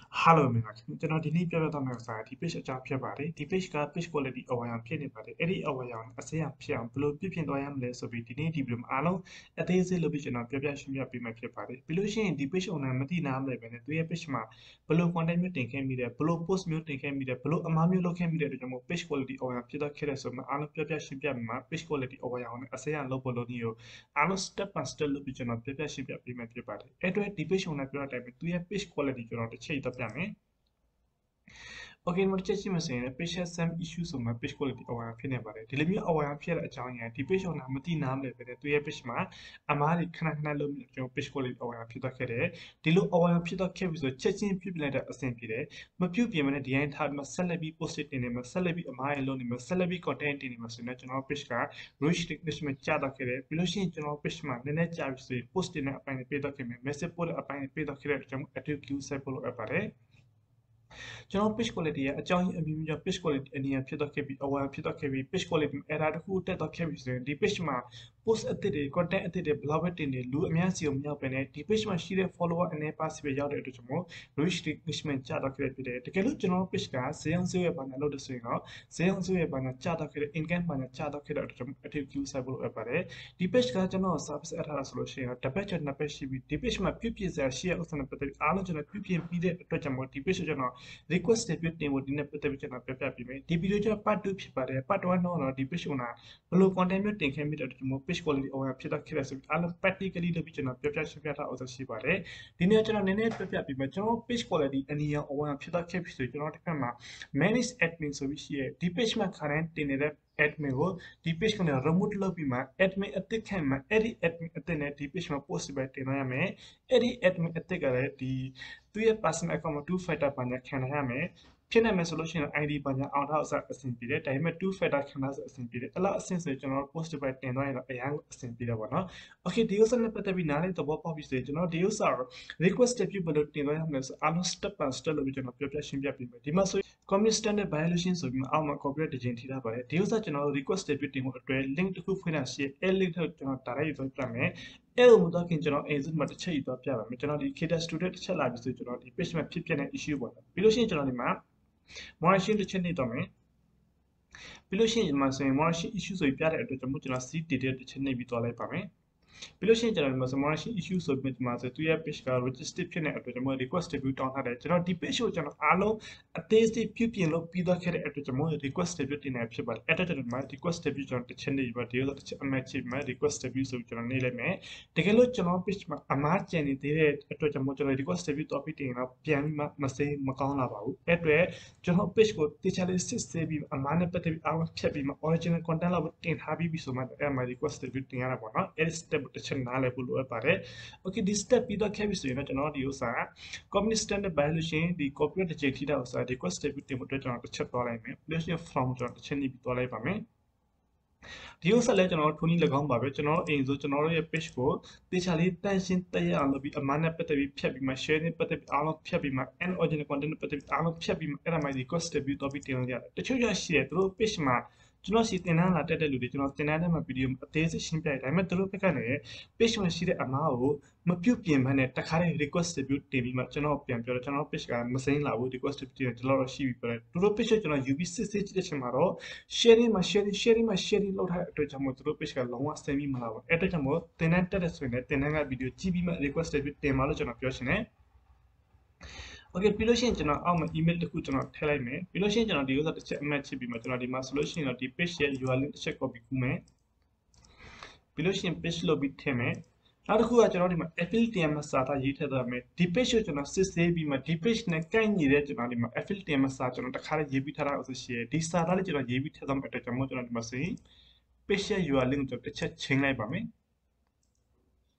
Hello မြန်မာခင်ဗျကျွန်တော်ဒီနေ့ပြောပြသွားမယ့်ဥစ္စာကဒီ page အကြောင်းဖြစ်ပါတယ်ဒီ page က page quality အဝါရောင်ဖြစ်နေပါတယ်အဲ့ဒီအဝါရောင်အစိမ်းဖြစ်အောင်ဘယ်လိုပြင်သွားရမလဲဆိုပြီးဒီနေ့ဒီ video မှာအားလုံးအသေးစိတ်လုပ်ပြီးကျွန်တော်ပြောပြရှင်းပြပေးမှာဖြစ်ပါတယ်ပြီးလို့ရှိရင်ဒီ page owner မသိနားမလဲပဲနဲ့သူရဲ့ page မှာဘယ်လို content မျိုးတင်ခဲ့မိတယ်ဘယ်လို post မျိုးတင်ခဲ့မိတယ်ဘယ်လိုအမှားမျိုးလုပ်ခဲ့မိတယ်တို့ကြောင့်မို့ page quality အဝါရောင်ဖြစ်သွားခဲ့တဲ့ဆိုမှအားလုံးပြောပြရှင်းပြမှာ page quality အဝါရောင်နဲ့အစိမ်းလုပ်ဖို့လုပ်နည်းကိုအားလုံး step by step လုပ်ပြီးကျွန်တော်ပြောပြရှင်းပြပေးမှာဖြစ်ပါတယ်အဲ့အတွက်ဒီ page owner ပြောတဲ့အတိုင်းပဲသူရဲ့ page quality ကျွန်တော်တစ်ချိန်တော့ပြမယ် Okay မတစ်ချက်ရှိမှဆိုရင် page some issue ဆိုမှ page quality အဝါရောင်ဖြစ်နေပါတယ်ဒီလိုမျိုးအဝါရောင်ဖြစ်တဲ့အကြောင်းရင်းဒီ page owner မသိနားမလဲပဲတဲ့သူရဲ့ page မှာအမားတွေခဏခဏလုပ်ပြီးကျွန်တော် page quality အဝါရောင်ဖြစ်သွားခဲ့တယ်ဒီလိုအဝါရောင်ဖြစ်သွားခဲ့ပြီဆိုချက်ချင်းပြုတ်ပြလိုက်တဲ့အဆင်ပြေတယ်မပြုတ်ပြင်မနဲ့ဒီတိုင်းထားပြီးမှဆက်လက်ပြီး post တင်နေမှာဆက်လက်ပြီးအမားတွေလုပ်နေမှာဆက်လက်ပြီး content တင်နေမှာဆိုရင်ကျွန်တော် page က reach recognition ကျသွားခဲ့တယ်ပြီးလို့ရှိရင်ကျွန်တော် page မှာနည်းနည်းကြာပြီဆိုရင် post တင်တဲ့အပိုင်းတွေပေးသွားခဲ့မယ် message ပို့တဲ့အပိုင်းတွေပေးသွားခဲ့တဲ့ကျွန်တော် active queue set ပို့လို့ရပါတယ်ကျွန်တော် page quality ရဲ့အကြောင်းရင်းအမျိုးမျိုးကြောင့် page quality အနေနဲ့ဖြစ်သွားခဲ့ပြီးအဝါဖြစ်သွားခဲ့ပြီး page quality error တစ်ခုတက်သွားခဲ့ပြီးဆိုရင်ဒီ page မှာ post အသစ်တွေ content အသစ်တွေ blog တင်တွေလူအများစီကိုမရောက်ပဲနဲ့ဒီ page မှာရှိတဲ့ follower အနေပါစီပဲရောက်တဲ့အတွက်ကြောင့်မို့ reach engagement ကျသွားခဲ့ဖြစ်တယ်တကယ်လို့ကျွန်တော် page ကဈေးအောင်ဈေးရဲ့ဘာညာလုပ်တဲ့ဆိုရင်တော့ဈေးအောင်ဈေးရဲ့ဘာညာကျသွားခဲ့တဲ့ income ဘာညာကျသွားခဲ့တဲ့အတွက်ကြောင့် active queue ဆက်ဖို့လုပ်ရပါတယ်ဒီ page ကကျွန်တော် service အထားတာဆိုလို့ရှိရင်တော့တစ်ပတ်ကျော်နှစ်ပတ်ရှိပြီဒီ page မှာပြုပြင်စရာရှိတဲ့ဥစ္စာနဲ့ပတ်သက်ပြီးအားလုံးကျွန်တော်ပြုပြင်ပြီးတဲ့အတွက်ကြောင့်မို့ဒီ page ကိုကျွန်တော် request တွေပြုတင်ဖို့ဒီနေ့ပတ်သက်ပြီးကျွန်တော်ပြပြပေးမယ်ဒီ video ကျတော့ part 2ဖြစ်ပါတယ် part 1တော့ဒီ page owner ဘယ်လို content မျိုးတင်ခဲ့မိတဲ့အတွက်ကြောင့်မို့ page quality အဝါဖြစ်တော့ခဲ့တယ်ဆိုပြီးအားလုံး practically လုပ်ပြီးကျွန်တော်ပြပြရှင်းပြထားအောင်ရှိပါတယ်ဒီနေ့ကျွန်တော်နည်းနည်းပြပြပေးမယ်ကျွန်တော် page quality အနည်းအောင်အဝါဖြစ်တော့ခဲ့ပြီဆိုကျွန်တော်တစ်ခါမှာ manage admin ဆိုပြီးရှိရဲ့ဒီ page မှာ current တင်နေတဲ့ admin ကိုဒီ page ကနေ remove လုပ်ပြီးမှ admin အသစ်ခံမှာအဲ့ဒီ admin အသစ်နဲ့ဒီ page မှာ post ပဲတင်ရမယ်အဲ့ဒီ admin အသစ်ကလည်းဒီသူ့ရဲ့ personal account မှာ two factor ဘာညာခံရမယ်ဖြစ်နိုင်မယ်ဆိုလို့ရှိရင် ID ဘာညာအောင်ထားအဆင်ပြေတယ်ဒါပေမဲ့ two factor ခံထားအဆင်ပြေတယ်အဲ့လောက်အဆင်ဆိုကျွန်တော် post ပဲတင်သွားရင်တော့အရင်အဆင်ပြေတယ်ပေါ့နော် okay ဒီဥစ္စာနဲ့ပတ်သက်ပြီးနားလည်သဘောပေါက်ပြီဆိုရင်ကျွန်တော်ဒီဥစ္စာ request ပြုဘယ်လိုတင်သွားရမလဲဆိုအားလုံး step by step လို့ကျွန်တော်ပြောပြရှင်းပြပေးမယ်ဒီမှာဆို community standard violation ဆိုပြီးမှအောက်မှာ copyright တစ်ချိန်ထိထားပါတယ်ဒီဥစ္စာကျွန်တော် request ပြုတင်ဖို့အတွက် link တစ်ခုဖွင့်ထားရှိအဲ့ link ကိုကျွန်တော် direct သွားပြမယ်အဲ့လိုမတော့ခင်ကျွန်တော် exit မှာတစ်ချက်ယူသွားပြပါမယ်ကျွန်တော်ဒီ Kata student တစ်ချက်လာပြီဆိုကျွန်တော်ဒီ page မှာဖြစ်ပြတဲ့ issue ပေါ့ပြီးလို့ရှိရင်ကျွန်တော်ဒီမှာ monitoring တစ်ချက်နေတော့မယ်ပြီးလို့ရှိရင်ဒီမှာဆိုရင် monitoring issue ဆိုပြီးပြတဲ့အတွက်ကျွန်တော် C detail တစ်ချက်နေပြီးသွားလိုက်ပါမယ်ပြီးလို့ရှိရင်ကျွန်တော်ဒီမှာ monitoring issue ဆိုပြီးဒီမှာဆိုသူရဲ့ page က register ဖြစ်နေတဲ့အတွက်ကျွန်တော် request ပြုတောင်းထားတယ်ကျွန်တော်ဒီ page ကိုကျွန်တော်အားလုံးအသေးစိတ်ပြုပြင်လို့ပြီးသွားခဲ့တဲ့အတွက်ကျွန်တော် request ပြုတင်နေဖြစ်ပါတယ်အဲ့တော့ကျွန်တော်ဒီမှာ request ပြုကျွန်တော်တစ်ချက်နေပြီးတော့ဒီလိုတစ်ချက်အမှတ်ချိမှာ request ပြုဆိုပြီးကျွန်တော်နေလိုက်မယ်တကယ်လို့ကျွန်တော် page မှာအမှားကျန်နေသေးတဲ့အတွက်ကျွန်တော် request ပြုတော့ပြီးတင်တော့ပြန်ပြီးမစိမ်းမကောင်းလာပါဘူးအဲ့အတွက်ကျွန်တော် page ကိုတခြားလေးစစ်ဆေးပြီးအမှားနဲ့ပတ်သက်ပြီးအားလုံးဖြတ်ပြီးမှ original content လောက်တင်ထားပြီးဆိုမှအဲ့မှာ request ပြုတင်ရတာပေါ့နော်အဲ့ step တစ်ချက်နားလည်ဖို့လိုအပ်ပါတယ် okay ဒီ step ပြီးတော့ခဲ့ပြီဆိုရင်တော့ကျွန်တော်ဒီဥစ္စာ community standard violation ဒီ copyright တစ်ချိန်ထိတာဥစ္စာ request ပြုတင်ဖို့အတွက်ကျွန်တော်တစ်ချက်သွားလိုက်မယ် relation from ကျွန်တော်တစ်ချက်နေပြီးသွားလိုက်ပါမယ်ဒီဥစ္စာလည်းကျွန်တော်ထိုနည်း၎င်းပါပဲကျွန်တော်အိမ်ဆိုကျွန်တော်ရဲ့ page ကိုတေချာလေးတန်ရှင်းတရအောင်လုပ်ပြီးအမှန်နဲ့ပတ်သက်ပြီးဖြတ်ပြီးမှ share နဲ့ပတ်သက်ပြီးအားလုံးဖြတ်ပြီးမှ and original content နဲ့ပတ်သက်ပြီးအားလုံးဖြတ်ပြီးမှအဲ့ဒါမှ request ပြုတော့ပြီးတင်လို့ရတယ်တချို့ရရှိတယ်သူတို့ page မှာကျွန်တော်စီတင်ထားလာတက်တဲ့လူတွေကျွန်တော်တင်ထားတဲ့မှာဗီဒီယိုအသေးစိတ်ရှင်းပြတယ်ဒါပေမဲ့သူတို့ဘက်ကနေ page မှာရှိတဲ့အမားကိုမပြုတ်ပြင်မှနဲ့တခါတည်း request ပြုတင်ပြီးမှကျွန်တော်ပြန်ပြောတော့ကျွန်တော် page ကမစိမ်းလာဘူး request ပြုတင်တယ်ဒီလောက်တော့ရှိပြီပြောတယ်သူတို့ page ကိုကျွန်တော် UV စစ်စစ်ကြည့်တဲ့ချိန်မှာတော့ sharing မှာ sharing လောက်ထားတဲ့အတွက်ကြောင့်မို့သူတို့ page ကလုံးဝစိမ်းပြီးမလာဘူးအဲ့အတွက်ကြောင့်မို့တင်တဲ့တက်တဲ့ဆိုရင်လည်းတင်တဲ့ကဗီဒီယိုကြည့်ပြီးမှ request ပြုတင်ပါလို့ကျွန်တော်ပြောချင်တယ်Okay ပြီးလို့ရှိရင်ကျွန်တော်အောက်မှာ email တစ်ခုကျွန်တော်ထည့်လိုက်မယ်ပြီးလို့ရှိရင်ကျွန်တော်ဒီဥစ္စာတစ်ချက်အမှတ်ချစ်ပြီးမှကျွန်တော်ဒီမှာဆိုလို့ရှိရင်တော့ဒီ page ရဲ့ URL တစ်ချက် copy ကူးမယ်ပြီးလို့ရှိရင် page လုပ်ပြီးထည့်မယ်နောက်တစ်ခုကကျွန်တော်ဒီမှာ affiliate မှာစာသားရေးထည့်သွားမယ်ဒီ page ကိုကျွန်တော်စစ်ဆေးပြီးမှဒီ page နဲ့ကိုက်ညီတဲ့ကျွန်တော်ဒီမှာ affiliate မှာစာကျွန်တော်တစ်ခါလေးရေးပြီးထားတာဆိုရှိရဒီစာသားလေးကျွန်တော်ရေးပြီးထည့်သွားမယ့်အတွက်ကျွန်တော်ဒီမှာဆိုရင် page ရဲ့ URL ကိုကျွန်တော်တစ်ချက်ချိန်လိုက်ပါမယ်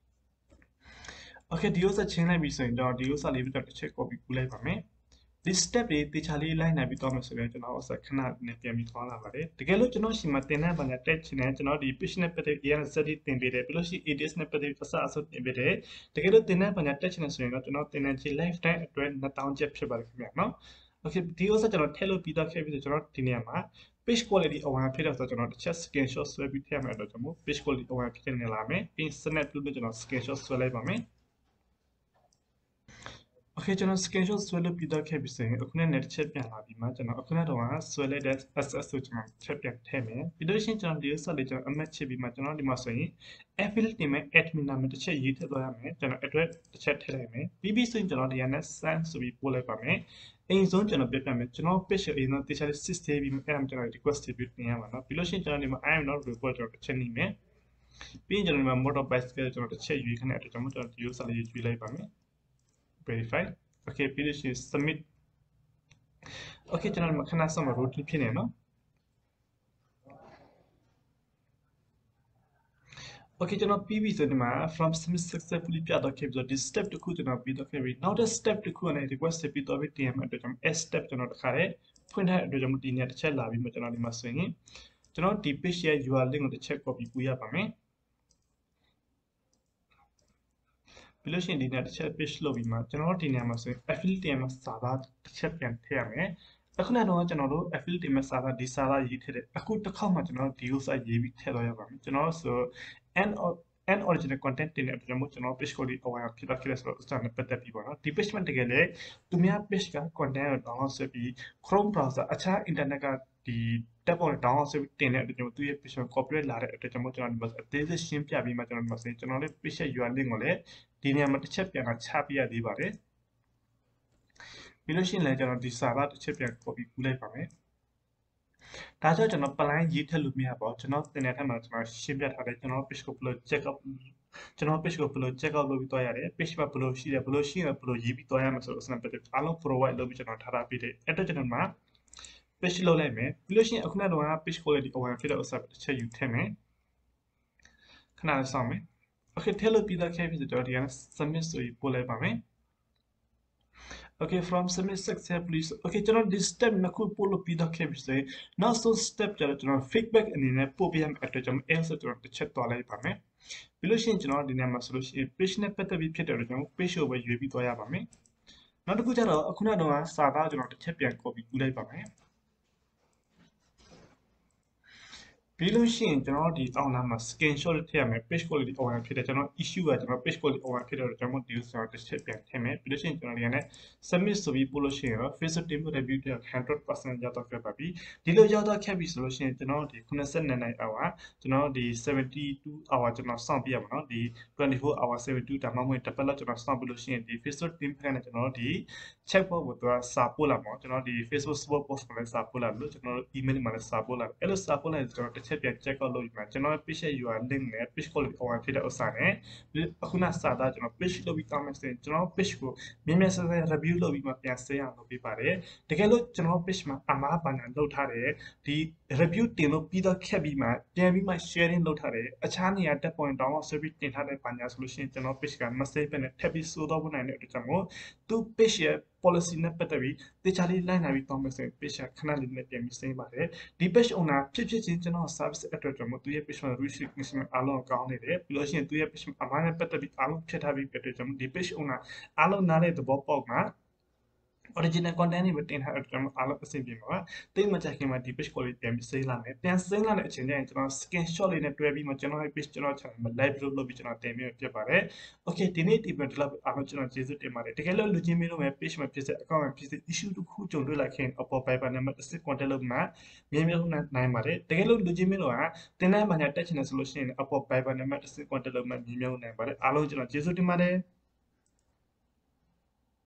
Okay ဒီဥစ္စာချင်းလိုက်ပြီဆိုရင်တော့ဒီဥစ္စာလေးပြီးတော့တစ်ချက် copy ကူးလိုက်ပါမယ်ဒီ step တွေတေချာလေးလိုက်နိုင်ပြီးတော့မှဆိုရင်ကျွန်တော်ဥစ္စာခဏနဲ့ပြန်ပြီးသွားလာပါတယ်တကယ်လို့ကျွန်တော်ရှိမှတင်တဲ့ဘာညာတက်ချင်တယ်ကျွန်တော်ဒီ page နဲ့ပတ်သက်ပြီး ANZ တင်ပေးတယ်ပြီးလို့ရှိရင် ADS နဲ့ပတ်သက်ပြီးအစအဆုပ်တင်ပေးတယ်တကယ်လို့တင်တဲ့ဘာညာတက်ချင်တယ်ဆိုရင်တော့ကျွန်တော်တင်တဲ့ချီ lifetime အတွက်2000ကျပ်ဖြစ်ပါတယ်ခင်ဗျာနော် Okay ဒီဥစ္စာကျွန်တော်ထည့်လို့ပြီးတော့ခဲ့ပြီဆိုကျွန်တော်ဒီနေရာမှာ page quality အဝါဖြစ်တော့ဆိုကျွန်တော်တစ်ချက် screenshot ဆွဲပြီးထည့်မယ်တော့ကျွန်တော် page quality အဝါဖြစ်နေလာမယ်ပြီး snap လို့ကျွန်တော် screenshot ဆွဲလိုက်ပါမယ် Okay ကျွန်တော် screenshot ဆွဲလို့ပြီးတော့ခဲ့ပြီဆိုရင်အခုနဲ့တစ်ချက်ပြန်လာပြီးမှကျွန်တော်အခုနကတော့ဆွဲလိုက်တဲ့ SS ဆိုကျွန်တော်ချက်ပြန်ထည့်မယ်ပြီးလို့ရှိရင်ကျွန်တော်ဒီ set လေးကျွန်တော်အမှတ်ချပြီးမှကျွန်တော်ဒီမှာဆိုရင် affiliate တင်မဲ့ admin နာမည်တစ်ချက်ရေးထည့်သွားရမယ်ကျွန်တော် address တစ်ချက်ထည့်လိုက်မယ်ပြီးပြီဆိုရင်ကျွန်တော်ဒီကနေ့ send ဆိုပြီးပို့လိုက်ပါမယ်အိမ်ဆုံးကျွန်တော်ပြပြမယ်ကျွန်တော် page အိမ်ဆုံး teacher 6 day ပြီးမှအဲ့ဒါကျွန်တော် request ပြီးတင်ရမှာเนาะပြီးလို့ရှိရင်ကျွန်တော်ဒီမှာ I am not report ကျွန်တော်တစ်ချက်နေမယ်ပြီးရင်ကျွန်တော်ဒီမှာ motor bicycle ကျွန်တော်တစ်ချက်ရွေးခနဲ့အတွက်ကျွန်တော်ဒီ user လေးရွေးလိုက်ပါမယ် verify okay ပြီးလို့ရှိရင် submit okay ကျွန်တော်ဒီမှာခဏဆက်မှာ routine ဖြစ်နေเนาะ okay ကျွန်တော်ပြီးပြီဆိုဒီမှာ from submit successfully ပြတော့ခဲ့ပြီးတော့ဒီ step တစ်ခုကျွန်တော်ပြီးတော့ခဲ့ပြီနောက်တဲ့ step တစ်ခုနဲ့ request ပြီးတော့ပြီးတင်ရမှာအတွက်ကျွန်တော် S step ကျွန်တော်တခါတည်းဖွင့်ထားတဲ့အတွက်ကျွန်တော်ဒီနေရာတစ်ချက်လာပြီးမှကျွန်တော်ဒီမှာဆိုရင်ကျွန်တော်ဒီ page ရဲ့ URL link ကိုတစ်ချက် copy ပို့ရပါမယ်ပြီးလို့ရှိရင်ဒီနေရာတစ်ချက် page လုပ်ပြီးမှကျွန်တော်ဒီနေရာမှာဆိုရင် affiliate တင်မှာစာသားတစ်ချက်ပြန်ထည့်ရမယ်အခုနကတော့ကျွန်တော်တို့ affiliate တင်မှာစာသားဒီစာသားရေးထည့်တယ်အခုတစ်ခေါက်မှကျွန်တော်ဒီ user ရေးပြီးထည့်တော့ရပါမယ်ကျွန်တော်ဆို and original content တင်တဲ့အတွက်ကြောင့်ကျွန်တော် page ကိုလေးပေါ်ရဖြစ်တော့ဖြစ်လဲဆိုတော့ start နဲ့ပတ်သက်ပြီးပေါ့နော်ဒီ page မှာတကယ်လေသူများ page က content ကို download ဆွဲပြီး Chrome browser အခြား internet ကဒီ tab ပေါ် download ဆွဲပြီးတင်တဲ့အတွက်ကြောင့်သူရဲ့ page ကို copyright လာတဲ့အတွက်ကြောင့်ကျွန်တော်ဒီမှာအသေးစိတ်ရှင်းပြပြီးမှကျွန်တော်ဒီမှာဆိုရင်ကျွန်တော်လေး page ရဲ့ URL link ကိုလည်းဒီနေရာမှာတစ်ချက်ပြန်ချပြရသေးပါတယ်ပြီးလို့ရှိရင်လည်းကျွန်တော်ဒီစာသားတစ်ချက်ပြန် copy ကူးလိုက်ပါမယ်ဒါကြောင့်ကျွန်တော် plan ရေးထည့်လို့မရပါဘူးကျွန်တော်တင်တဲ့ထက်မှာကျွန်တော်ရှင်းပြထားတယ်ကျွန်တော် page ကိုဘယ်လို check out ကျွန်တော် page ကိုဘယ်လို check out လုပ်ပြီးသွားရတယ် page မှာဘယ်လိုရှိတယ်ဘယ်လိုရှိရင်ဘယ်လိုရေးပြီးသွားရမှာဆိုတော့ snap အားလုံး provide လုပ်ပြီးကျွန်တော်ထားတာပြီးတယ်အဲ့တော့ကျွန်တော်မှာ page လုပ်လိုက်မယ်ပြီးလို့ရှိရင်အခုနကတော့ page quality over ဖြစ်တဲ့ဥစ္စာတစ်ချက်ယူထည့်မယ်ခဏလေးစောင့်မယ် okay ထည့်လို့ပြီးသားခဲ့ပြီဆိုတော့ဒီက submit ဆိုပြီးပို့လိုက်ပါမယ်Okay from submit successfully okay ကျွန်တော်ဒီ step နှစ်ခုပို့လို့ပြီးတော့ခဲ့ပြီဆိုရင်နောက်ဆုံး step ကျတော့ကျွန်တော် feedback အနေနဲ့ပို့ပြရမယ့်အတွက်ကျွန်တော် else ကျွန်တော်တစ်ချက်သွားလိုက်ပါမယ်ပြီးလို့ရှိရင်ကျွန်တော်ဒီနေရာမှာဆိုလို့ရှိရင် page နဲ့ပတ်သက်ပြီးဖြစ်တဲ့အတွက်ကျွန်တော် page ကိုပဲရွေးပြီးသွားရပါမယ်နောက်တစ်ခုကျတော့အခုနကတော့စာသားကျွန်တော်တစ်ချက်ပြန် copy ကူးလိုက်ပါမယ်ပြီးလို့ရှိရင်ကျွန်တော်ဒီအောက်နားမှာ screenshot ထည့်ရမယ် page quality over ဖြစ်တယ်ကျွန်တော် issue ကကျွန်တော် page quality over ဖြစ်တဲ့ကျွန်တော်ဒီ user တစ်ချက်ပြန်ထည့်မယ်ပြီးလို့ရှိရင်ကျွန်တော်ဒီကနေ submit ဆိုပြီးပို့လို့ရှိရင်တော့ Facebook team review တဲ့ 100% ရောက်တော့ခဲ့ပါပြီဒီလိုရောက်တော့ခဲ့ပြီဆိုလို့ရှိရင်ကျွန်တော်ဒီ92 night hour ကျွန်တော်ဒီ72 hour ကျွန်တော်စောင့်ပြရမှာเนาะဒီ24 hour 72ဒါမှမဟုတ်တစ်ပတ်လောက်ကျွန်တော်စောင့်ပြလို့ရှိရင်ဒီ Facebook team ကနေကျွန်တော်ဒီ check box ကိုသူကစာပို့လာမှာကျွန်တော်ဒီ Facebook support post မှာလည်းစာပို့လာလို့ကျွန်တော် email မှာလည်းစာပို့လာအဲ့လိုစာပို့လာကျွန်တော်တစ်ချက်ပြန် check out လုပ်ပြီးမှကျွန်တော် page ရဲ့ URL link နဲ့ page quality over ဖြစ်တဲ့ဥစ္စာနဲ့အခုနစာသားကျွန်တော် page လုပ်ပြီးတောင်းမယ်ဆိုရင်ကျွန်တော် page ကိုမြင်မြင်ဆန်ဆန် review လုပ်ပြီးမှပြန်ဆင်းအောင်လုပ်ပေးပါတယ်တကယ်လို့ကျွန်တော် page မှာအမှားပါဏာလုပ်ထားတယ်ဒီ review တင်လို့ပြီးတော့ခက်ပြီးမှပြန်ပြီးမှ sharing လုပ်ထားတယ်အခြားနေရာ tab point download ဆွဲပြီးတင်ထားတဲ့ပါညာဆိုလို့ရှိရင်ကျွန်တော် page က message ပဲနဲ့ထပ်ပြီးစိုးတော့နိုင်တဲ့အတွက်ကြောင့်မို့သူ page ရဲ့ policy နဲ့ပတ်သက်ပြီးတေချာလေးလိုက်နာပြီးတောင်းမယ်ဆိုရင် page ကခဏလေးနဲ့ပြန်ပြီးစိမ့်ပါတယ်ဒီ page owner ဖြစ်ဖြစ်ချင်းကျွန်တော် service အတွက်ကြောင့်မို့သူရဲ့ page မှာ restriction အားလုံးကောင်းနေတယ်ပြီးလို့ရှိရင်သူရဲ့ page မှာအမှားနဲ့ပတ်သက်ပြီးအားလုံးဖြတ်ထားပြီးပြတဲ့ကြောင့်ဒီ page owner အားလုံးနားတဲ့သဘောပေါက်မှာ original content တွေတင်ထားတဲ့အတွက်အားလုံးအဆင်ပြေမှာပါတိတ်မကြခင်မှာဒီ page quality ပြန်ပြီးစိမ့်လာမယ်ပြန်စိမ့်လာတဲ့အချိန်ကျရင်ကျွန်တော် screenshot လေးနဲ့တွဲပြီးမှကျွန်တော်ရဲ့ page ကျွန်တော် channel မှာ live လုပ်ပြီးကျွန်တော်တင်ပြဖြစ်ပါတယ် okay ဒီနေ့ဒီမှာဒီလောက်အားလုံးကျွန်တော်ကျေးဇူးတင်ပါတယ်တကယ်လို့လူချင်းမင်းတို့ရဲ့ page မှာဖြစ်တဲ့ account မှာဖြစ်တဲ့ issue တစ်ခုကြုံတွေ့လိုက်ခင်အပေါ် Viber နံပါတ်တစ် contact လုပ်မှာမြင်မြင်နိုင်ပါတယ်တကယ်လို့လူချင်းမင်းတို့ကတင်တဲ့မှာတက်ချင်တယ်ဆိုလို့ရှိရင်အပေါ် Viber နံပါတ်တစ် contact လုပ်မှာမြင်မြင်နိုင်ပါတယ်အားလုံးကျွန်တော်ကျေးဇူးတင်ပါတယ်